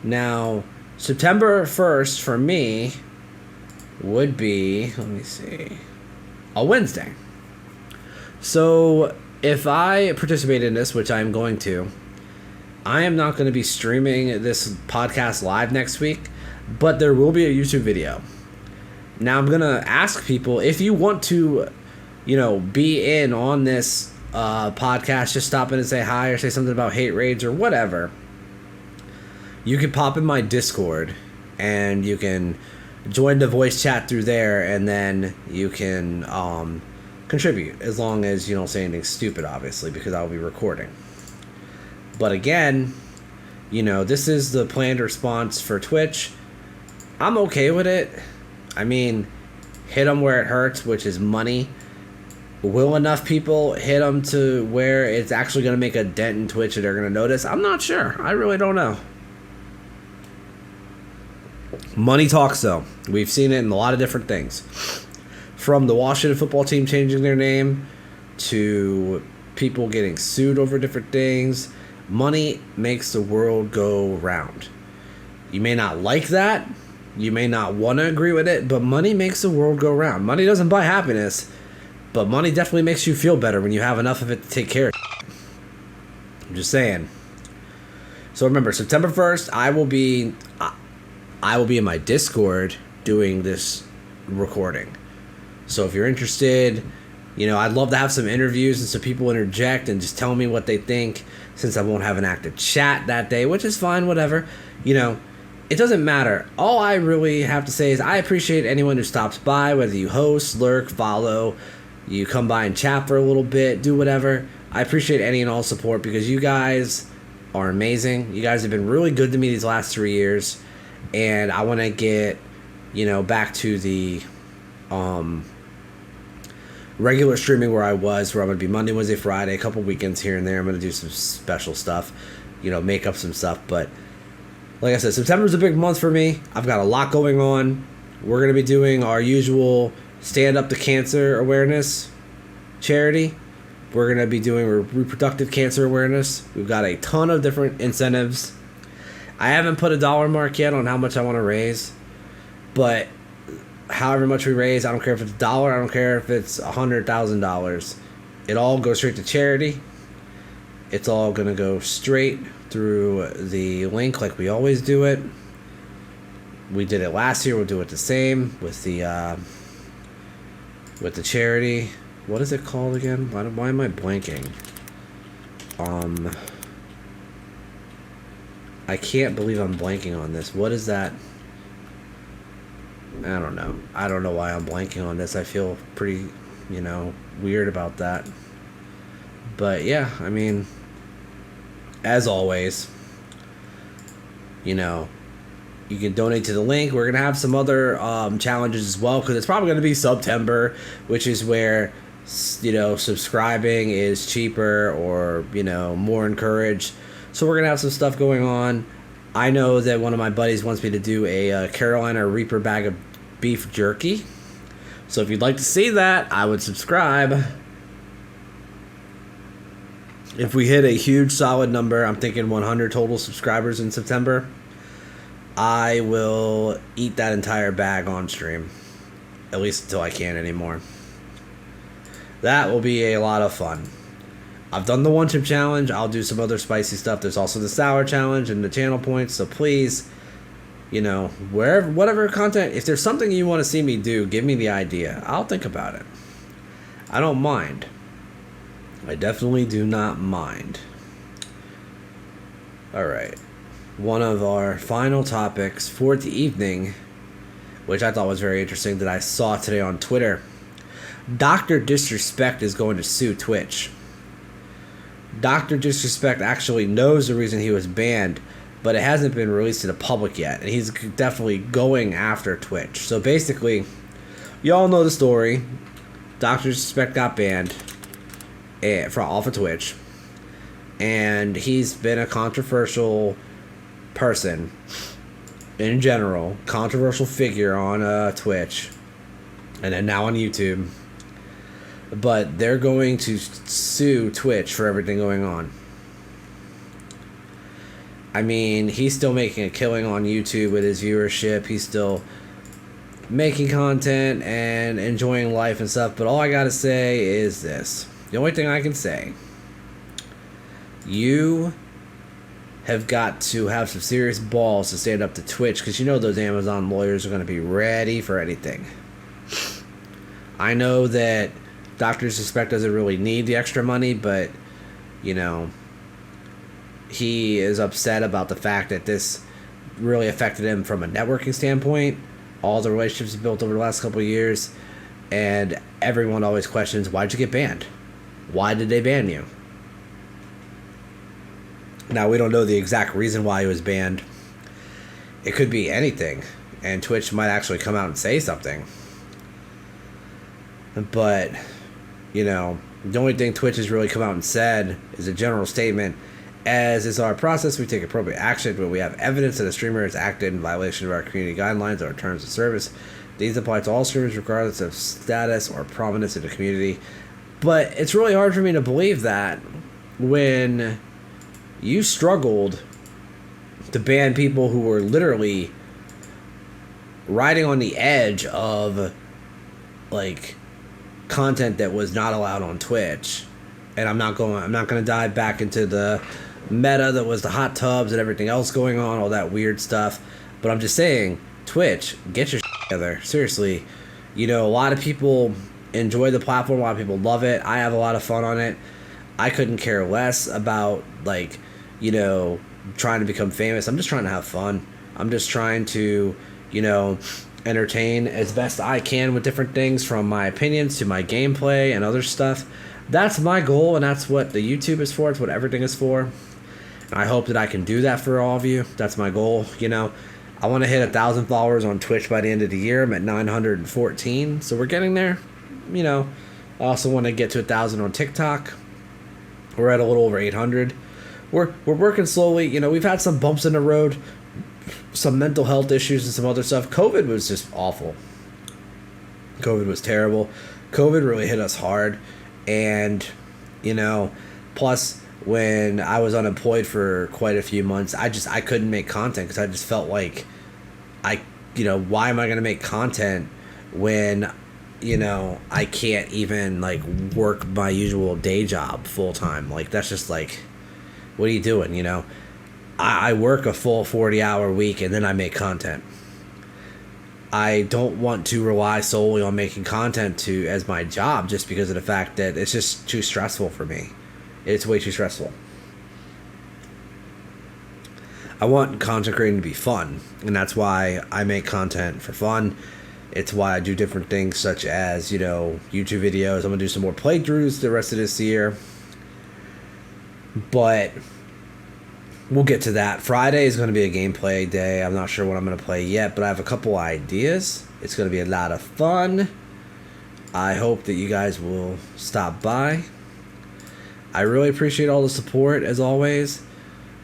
Now, September 1st for me would be, let me see, a Wednesday. So if I participate in this, which I'm going to, I am not going to be streaming this podcast live next week, but there will be a YouTube video. Now I'm going to ask people, if you want to, you know, be in on this podcast, just stop in and say hi or say something about hate raids or whatever. You can pop in my Discord and you can join the voice chat through there, and then you can contribute, as long as you don't say anything stupid, obviously, because I'll be recording. But again, you know, this is the planned response for Twitch. I'm okay with it. I mean, hit them where it hurts, which is money. Will enough people hit them to where it's actually going to make a dent in Twitch and they're going to notice? I'm not sure. I really don't know. Money talks, though. We've seen it in a lot of different things. From the Washington football team changing their name to people getting sued over different things. Money makes the world go round. You may not like that. You may not want to agree with it, but money makes the world go round. Money doesn't buy happiness, but money definitely makes you feel better when you have enough of it to take care of it. I'm just saying. So remember, September 1st, I will be in my Discord doing this recording. So if you're interested, you know, I'd love to have some interviews and some people interject and just tell me what they think, since I won't have an active chat that day, which is fine, whatever. You know, it doesn't matter. All I really have to say is I appreciate anyone who stops by, whether you host, lurk, follow, you come by and chat for a little bit, do whatever. I appreciate any and all support because you guys are amazing. You guys have been really good to me these last 3 years, and I want to get back to the regular streaming where I'm going to be Monday, Wednesday, Friday, a couple weekends here and there. I'm going to do some special stuff, make up some stuff. But like I said, September's a big month for me. I've got a lot going on. We're going to be doing our usual Stand Up to Cancer Awareness charity. We're going to be doing reproductive cancer awareness. We've got a ton of different incentives. I haven't put a dollar mark yet on how much I want to raise, but however much we raise, I don't care if it's $1, I don't care if it's $100,000. It all goes straight to charity. It's all going to go straight through the link like we always do it. We did it last year. We'll do it the same with the charity. What is it called again? Why am I blanking? I can't believe I'm blanking on this. What is that? I don't know. I don't know why I'm blanking on this. I feel pretty, weird about that. But yeah, I mean, as always, you can donate to the link. We're going to have some other challenges as well, because it's probably going to be September, which is where, subscribing is cheaper or, more encouraged. So we're going to have some stuff going on. I know that one of my buddies wants me to do a Carolina Reaper bag of beef jerky. So if you'd like to see that, I would subscribe. If we hit a huge solid number, I'm thinking 100 total subscribers in September, I will eat that entire bag on stream. At least until I can't anymore. That will be a lot of fun. I've done the one chip challenge. I'll do some other spicy stuff. There's also the sour challenge and the channel points. So please, whatever content, if there's something you want to see me do, give me the idea. I'll think about it. I don't mind. I definitely do not mind. All right. One of our final topics for the evening, which I thought was very interesting, that I saw today on Twitter. Dr. Disrespect is going to sue Twitch. Dr. Disrespect actually knows the reason he was banned, but it hasn't been released to the public yet, and he's definitely going after Twitch. So basically, you all know the story. Dr. Disrespect got banned off of Twitch, and he's been a controversial person in general, controversial figure on Twitch, and then now on YouTube. But they're going to sue Twitch for everything going on. I mean, he's still making a killing on YouTube with his viewership. He's still making content and enjoying life and stuff. But all I gotta say is this. The only thing I can say. You have got to have some serious balls to stand up to Twitch, because those Amazon lawyers are going to be ready for anything. I know that Dr. Disrespect doesn't really need the extra money, but, he is upset about the fact that this really affected him from a networking standpoint. All the relationships he built over the last couple of years, and everyone always questions, why'd you get banned? Why did they ban you? Now, we don't know the exact reason why he was banned. It could be anything, and Twitch might actually come out and say something. But, the only thing Twitch has really come out and said is a general statement. As is our process, we take appropriate action when we have evidence that a streamer has acted in violation of our community guidelines or terms of service. These apply to all streamers regardless of status or prominence in the community. But it's really hard for me to believe that when you struggled to ban people who were literally riding on the edge of, content that was not allowed on Twitch. And I'm not going to dive back into the meta that was the hot tubs and everything else going on, all that weird stuff. But I'm just saying, Twitch, get your shit together. Seriously. A lot of people enjoy the platform. A lot of people love it. I have a lot of fun on it. I couldn't care less about, trying to become famous. I'm just trying to have fun. I'm just trying to, entertain as best I can with different things, from my opinions to my gameplay and other stuff. That's my goal, and that's what the YouTube is for. It's what everything is for. And I hope that I can do that for all of you. That's my goal, I want to hit 1,000 followers on Twitch by the end of the year. I'm at 914, so we're getting there. You know, I also want to get to 1,000 on TikTok. We're at a little over 800. We're working slowly. You know, we've had some bumps in the road, some mental health issues and some other stuff. COVID was just awful. COVID was terrible. COVID really hit us hard. And, you know, plus when I was unemployed for quite a few months, I couldn't make content because I just felt like why am I going to make content when, you know, I can't even like work my usual day job full time? Like, that's just like, what are you doing? You know, I work a full 40-hour week and then I make content. I don't want to rely solely on making content as my job just because of the fact that it's just too stressful for me. It's way too stressful. I want content creating to be fun, and that's why I make content for fun. It's why I do different things such as, you know, YouTube videos. I'm going to do some more playthroughs the rest of this year. But we'll get to that. Friday is going to be a gameplay day. I'm not sure what I'm going to play yet, but I have a couple ideas. It's going to be a lot of fun. I hope that you guys will stop by. I really appreciate all the support, as always.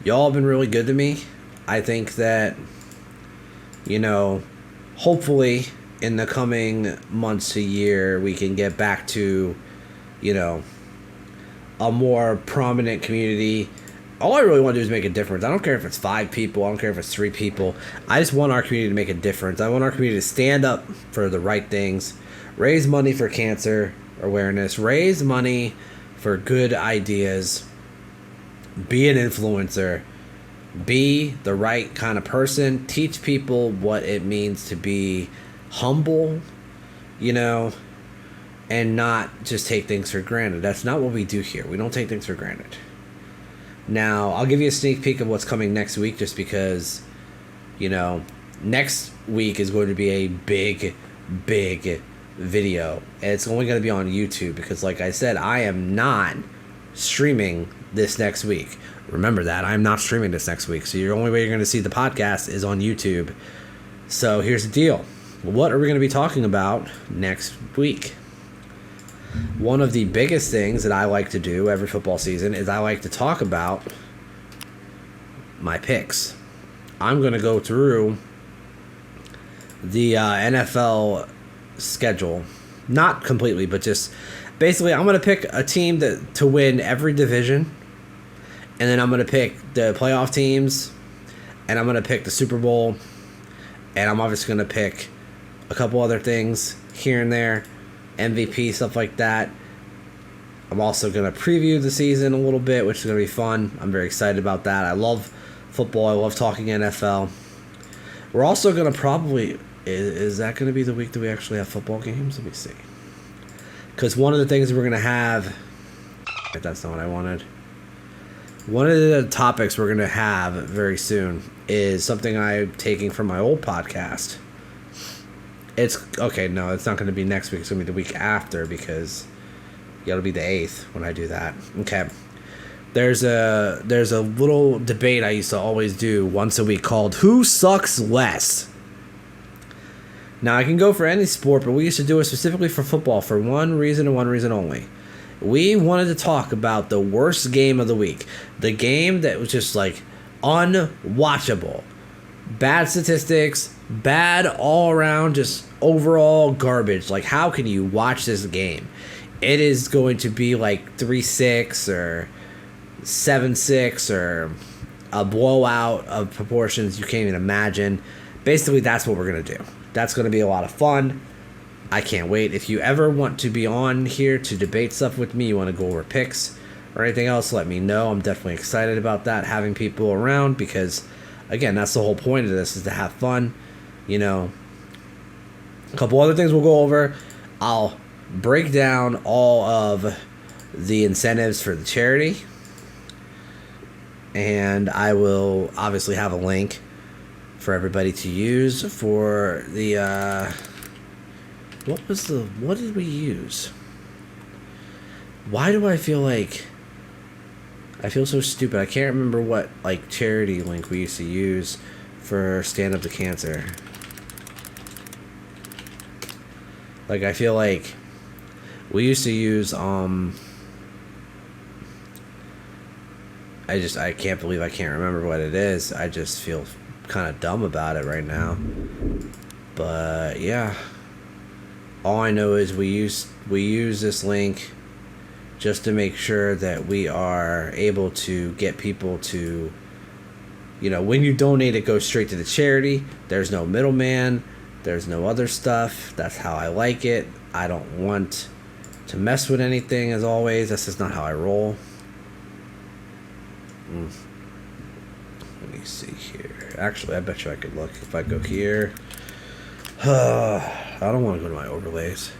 Y'all have been really good to me. I think that, you know, hopefully in the coming months to year, we can get back to, you know, a more prominent community. All I really want to do is make a difference. I don't care if it's 5 people. I don't care if it's 3 people. I just want our community to make a difference. I want our community to stand up for the right things, raise money for cancer awareness, raise money for good ideas, be an influencer, be the right kind of person, teach people what it means to be humble, you know, and not just take things for granted. That's not what we do here. We don't take things for granted. Now, I'll give you a sneak peek of what's coming next week just because, you know, next week is going to be a big video. And it's only going to be on YouTube because, like I said, I am not streaming this next week. Remember that. I'm not streaming this next week. So the only way you're going to see the podcast is on YouTube. So here's the deal. What are we going to be talking about next week? One of the biggest things that I like to do every football season is I like to talk about my picks. I'm going to go through the NFL schedule. Not completely, but just basically I'm going to pick a team to win every division. And then I'm going to pick the playoff teams. And I'm going to pick the Super Bowl. And I'm obviously going to pick a couple other things here and there. MVP, stuff like that. I'm also going to preview the season a little bit, which is going to be fun. I'm very excited about that. I love football. I love talking NFL. We're also going to probably... Is that going to be the week that we actually have football games? Let me see. Because one of the things we're going to have... That's not what I wanted. One of the topics we're going to have very soon is something I'm taking from my old podcast. It's okay. No, it's not going to be next week. It's going to be the week after because it'll be the 8th when I do that. Okay. There's a little debate I used to always do once a week called "Who Sucks Less." Now I can go for any sport, but we used to do it specifically for football for one reason and one reason only. We wanted to talk about the worst game of the week, the game that was just like unwatchable, bad statistics, bad all around, just overall garbage. Like, how can you watch this game? It is going to be like 3-6 or 7-6 or a blowout of proportions you can't even imagine. Basically, that's what we're going to do. That's going to be a lot of fun. I can't wait. If you ever want to be on here to debate stuff with me, you want to go over picks or anything else, let me know. I'm definitely excited about that, having people around, because again, that's the whole point of this, is to have fun. You know, a couple other things we'll go over. I'll break down all of the incentives for the charity, and I will obviously have a link for everybody to use for the what did we use? Why do I feel so stupid? I can't remember what like charity link we used to use for Stand Up to Cancer. Like, I feel like we used to use, I can't believe I can't remember what it is. I just feel kind of dumb about it right now. But, yeah. All I know is we use this link just to make sure that we are able to get people to, you know, when you donate, it goes straight to the charity. There's no middleman. There's no other stuff. That's how I like it. I don't want to mess with anything, as always. That's just not how I roll. Let me see here. Actually, I bet you I could look if I go here. I don't want to go to my overlays.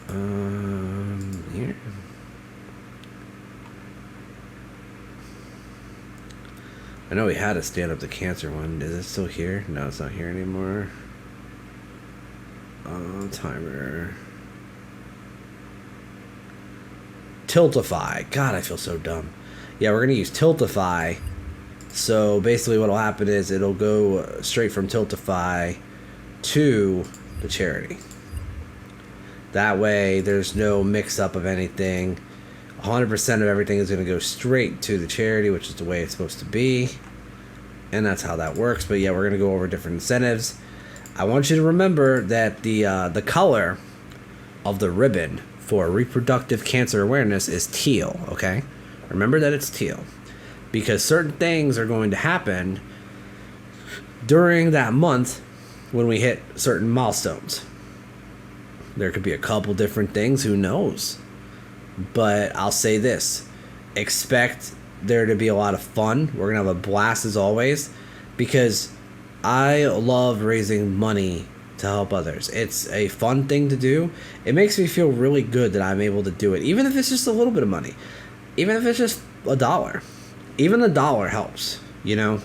Here. I know we had a Stand Up to Cancer one. Is it still here? No, it's not here anymore. Timer. Tiltify. God, I feel so dumb. Yeah, we're going to use Tiltify. So basically what will happen is it'll go straight from Tiltify to the charity. That way there's no mix-up of anything. 100% of everything is going to go straight to the charity, which is the way it's supposed to be. And that's how that works. But yeah, we're going to go over different incentives. I want you to remember that the color of the ribbon for reproductive cancer awareness is teal, okay? Remember that it's teal. Because certain things are going to happen during that month when we hit certain milestones. There could be a couple different things, who knows? But I'll say this, expect there to be a lot of fun. We're going to have a blast as always, because I love raising money to help others. It's a fun thing to do. It makes me feel really good that I'm able to do it, even if it's just a little bit of money, even if it's just $1. Even $1 helps, you know?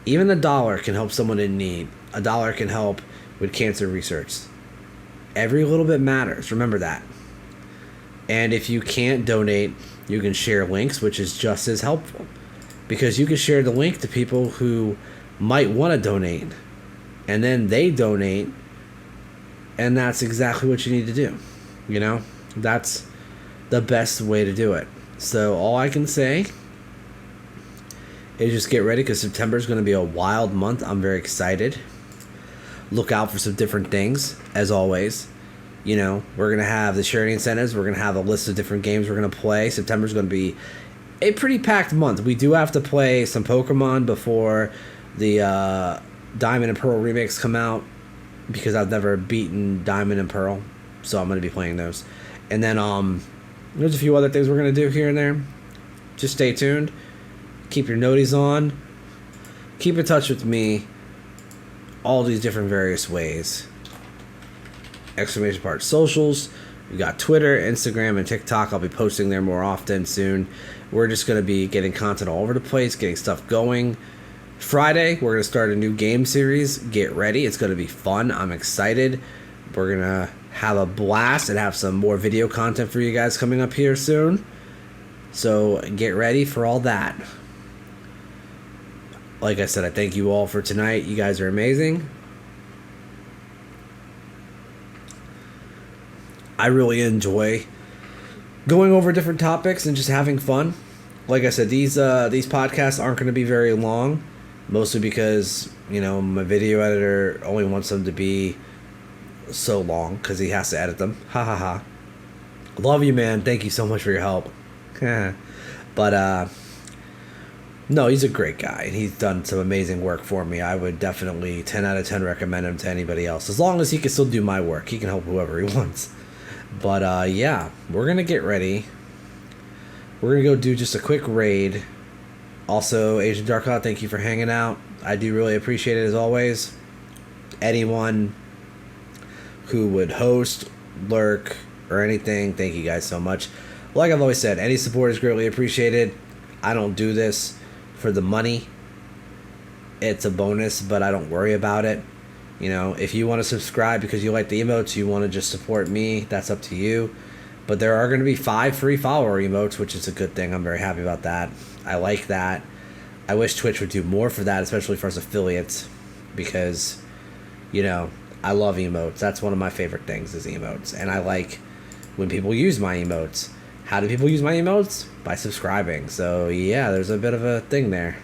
Even $1 can help someone in need. $1 can help with cancer research. Every little bit matters. Remember that. And if you can't donate, you can share links, which is just as helpful. Because you can share the link to people who might want to donate. And then they donate. And that's exactly what you need to do. You know? That's the best way to do it. So all I can say is just get ready, because September is going to be a wild month. I'm very excited. Look out for some different things, as always. You know, we're going to have the charity incentives. We're going to have a list of different games we're going to play. September is going to be a pretty packed month. We do have to play some Pokemon before the Diamond and Pearl remakes come out, because I've never beaten Diamond and Pearl, so I'm going to be playing those. And then there's a few other things we're going to do here and there. Just stay tuned. Keep your noties on. Keep in touch with me. All these different various ways. Exclamation part socials. We got Twitter, Instagram, and TikTok. I'll be posting there more often soon. We're just going to be getting content all over the place, getting stuff going. Friday, we're going to start a new game series. Get ready. It's going to be fun. I'm excited. We're going to have a blast and have some more video content for you guys coming up here soon. So get ready for all that. Like I said, I thank you all for tonight. You guys are amazing. I really enjoy going over different topics and just having fun. Like I said, these podcasts aren't going to be very long, mostly because, you know, my video editor only wants them to be so long because he has to edit them. Ha ha ha. Love you, man. Thank you so much for your help. But no, he's a great guy, and he's done some amazing work for me. I would definitely 10 out of 10 recommend him to anybody else, as long as he can still do my work. He can help whoever he wants. But yeah, we're gonna get ready. We're gonna go do just a quick raid. Also, Agent Darkcloud, thank you for hanging out. I do really appreciate it, as always. Anyone who would host, lurk, or anything, thank you guys so much. Like I've always said, any support is greatly appreciated. I don't do this for the money. It's a bonus, but I don't worry about it. You know, if you want to subscribe because you like the emotes, you want to just support me, that's up to you. But there are going to be 5 free follower emotes, which is a good thing. I'm very happy about that. I like that. I wish Twitch would do more for that, especially for us affiliates, because, you know, I love emotes. That's one of my favorite things is emotes. And I like when people use my emotes. How do people use my emotes? By subscribing. So, yeah, there's a bit of a thing there.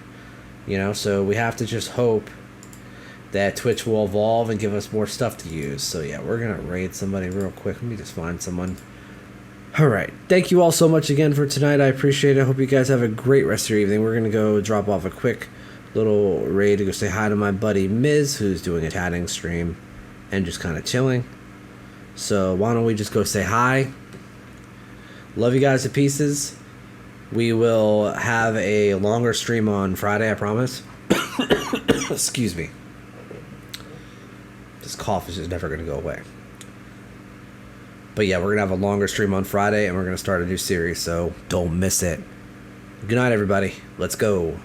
You know, so we have to just hope that Twitch will evolve and give us more stuff to use. So, yeah, we're going to raid somebody real quick. Let me just find someone. All right. Thank you all so much again for tonight. I appreciate it. I hope you guys have a great rest of your evening. We're going to go drop off a quick little raid to go say hi to my buddy Miz, who's doing a tatting stream and just kind of chilling. So why don't we just go say hi. Love you guys to pieces. We will have a longer stream on Friday, I promise. Excuse me. This cough is just never going to go away. But yeah, we're going to have a longer stream on Friday, and we're going to start a new series, so don't miss it. Good night, everybody. Let's go.